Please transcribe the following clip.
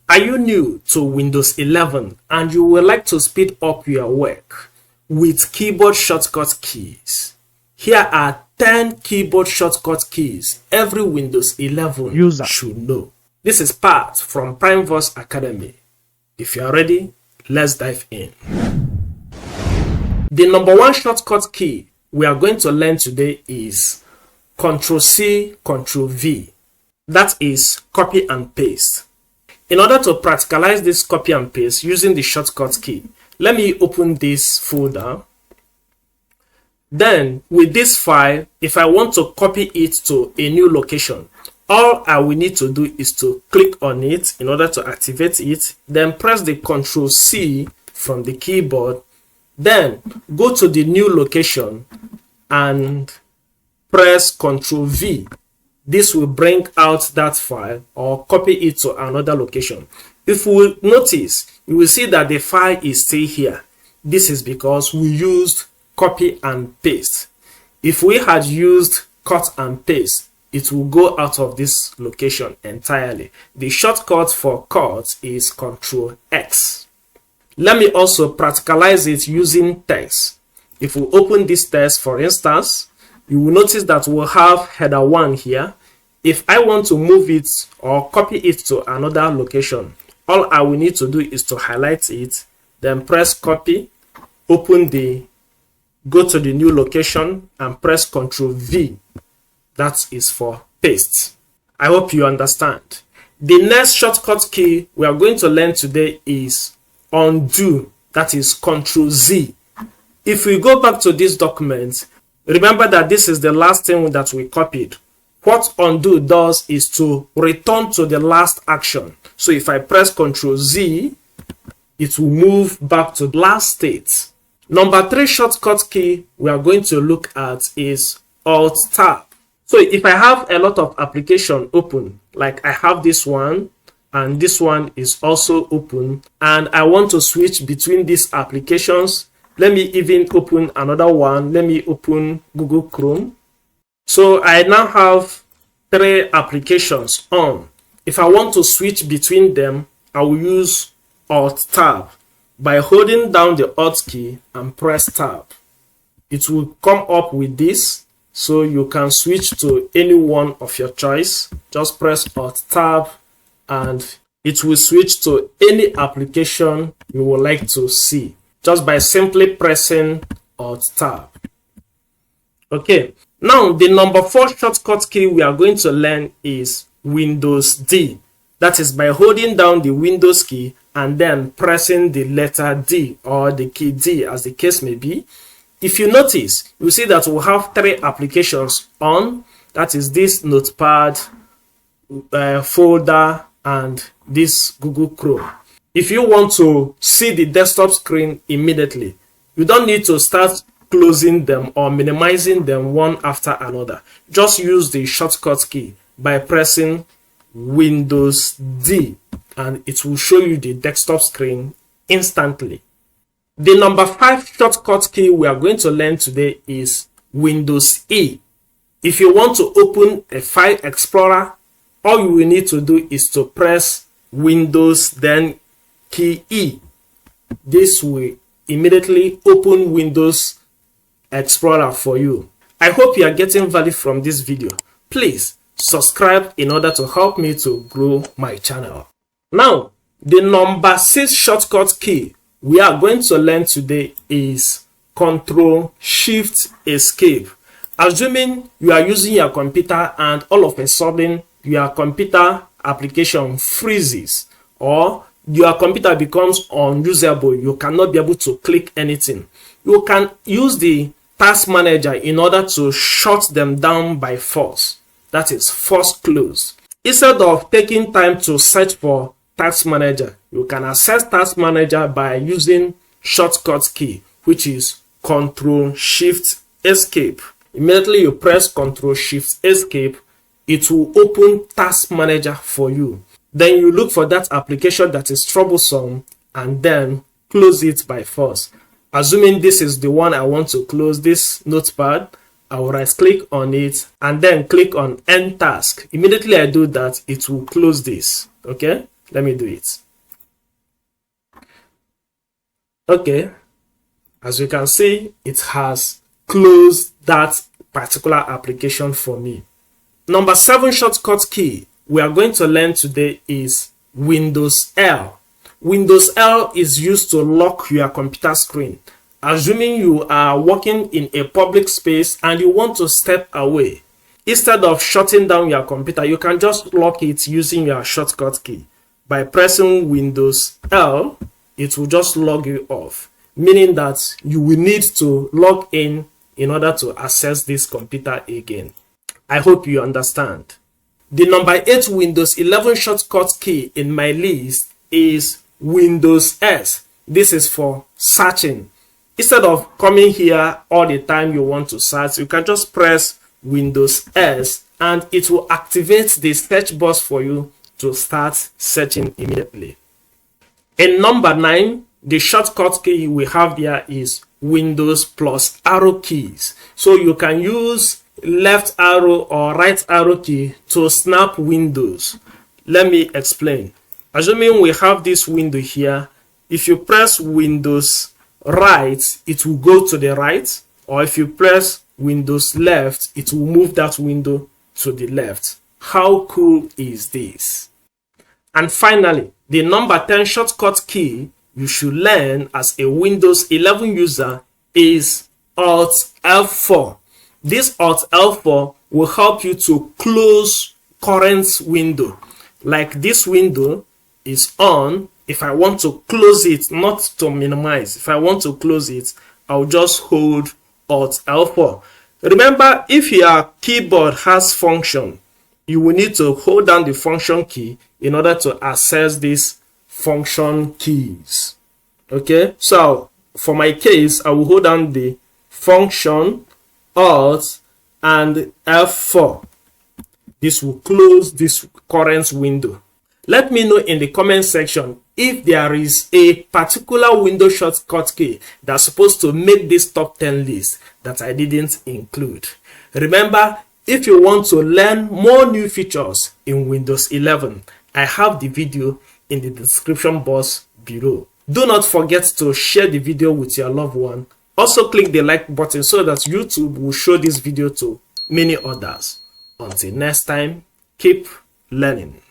Are you new to Windows 11 and you would like to speed up your work with keyboard shortcut keys? Here are 10 keyboard shortcut keys every Windows 11 user should know. This is part from PrimeVoice Academy. If you are ready, let's dive in. The number one shortcut key we are going to learn today is Ctrl+C, Ctrl+V. That is copy and paste. In order to practicalize this copy and paste using the shortcut key, let me open this folder. Then with this file, if I want to copy it to a new location, all I will need to do is to click on it in order to activate it, then press the Ctrl+C from the keyboard, then go to the new location and press Ctrl+V. This will bring out that file or copy it to another location. If we notice, you will see that the file is still here. This is because we used copy and paste. If we had used cut and paste, it will go out of this location entirely. The shortcut for cut is Ctrl+X. Let me also practicalize it using text. If we open this text, for instance, you will notice that we'll have header 1 here. If I want to move it or copy it to another location, all I will need to do is to highlight it, then press copy, go to the new location and press Ctrl+V. That is for paste. I hope you understand. The next shortcut key we are going to learn today is undo. That is Ctrl+Z. If we go back to this document, remember that this is the last thing that we copied. What undo does is to return to the last action. So if I press Ctrl+Z, it will move back to the last state. Number 3 shortcut key we are going to look at is Alt-Tab. So if I have a lot of applications open, like I have this one, and this one is also open, and I want to switch between these applications, let me even open another one. Let me open Google Chrome. So I now have 3 applications on. If I want to switch between them, I will use Alt-Tab. By holding down the Alt key and press Tab, it will come up with this. So you can switch to any one of your choice. Just press Alt-Tab and it will switch to any application you would like to see, just by simply pressing Alt-Tab. Okay. Now, the number 4 shortcut key we are going to learn is Windows D. That is by holding down the Windows key and then pressing the letter D or the key D as the case may be. If you notice, you see that we have 3 applications on. That is this Notepad folder and this Google Chrome. If you want to see the desktop screen immediately, you don't need to start closing them or minimizing them one after another. Just use the shortcut key by pressing Windows D and it will show you the desktop screen instantly. The number 5 shortcut key we are going to learn today is Windows E. If you want to open a file explorer, all you will need to do is to press Windows then key E. This will immediately open Windows Explorer for you. I hope you are getting value from this video. Please subscribe in order to help me to grow my channel. Now, the number 6 shortcut key we are going to learn today is Ctrl+Shift+Escape. Assuming you are using your computer and all of a sudden your computer application freezes or your computer becomes unusable, you cannot be able to click anything. You can use the Task Manager in order to shut them down by force. That is force close. Instead of taking time to search for Task Manager, you can access Task Manager by using shortcut key, which is Ctrl+Shift+Escape. Immediately you press Ctrl+Shift+Escape, it will open Task Manager for you. Then you look for that application that is troublesome and then close it by force. Assuming this is the one I want to close, this Notepad, I will right click on it and then click on End Task. Immediately I do that, it will close this. Okay, Let me do it. Okay, as you can see, it has closed that particular application for me. Number 7 shortcut key we are going to learn today is Windows L. Windows L is used to lock your computer screen. Assuming you are working in a public space and you want to step away, instead of shutting down your computer, you can just lock it using your shortcut key. By pressing Windows L, it will just log you off, meaning that you will need to log in order to access this computer again. I hope you understand. The number 8 Windows 11 shortcut key in my list is Windows S. This is for searching. Instead of coming here all the time you want to search, you can just press Windows S and it will activate the search box for you to start searching immediately. In number 9, the shortcut key we have there is Windows plus arrow keys. So you can use left arrow or right arrow key to snap windows. Let me explain. Assuming we have this window here, if you press Windows right, it will go to the right, or if you press Windows left, it will move that window to the left. How cool is this? And finally, the number 10 shortcut key you should learn as a Windows 11 user is Alt F4. This Alt F4 will help you to close current window. Like this window is on. If I want to close it, not to minimize, if I want to close it, I'll just hold Alt F4. Remember, if your keyboard has function, you will need to hold down the function key in order to access these function keys. Okay, so for my case, I will hold down the function, Alt, and F4. This will close this current window. Let me know in the comment section if there is a particular window shortcut key that's supposed to make this top 10 list that I didn't include. Remember, if you want to learn more new features in Windows 11, I have the video in the description box below. Do not forget to share the video with your loved one. Also click the like button so that YouTube will show this video to many others. Until next time, keep learning.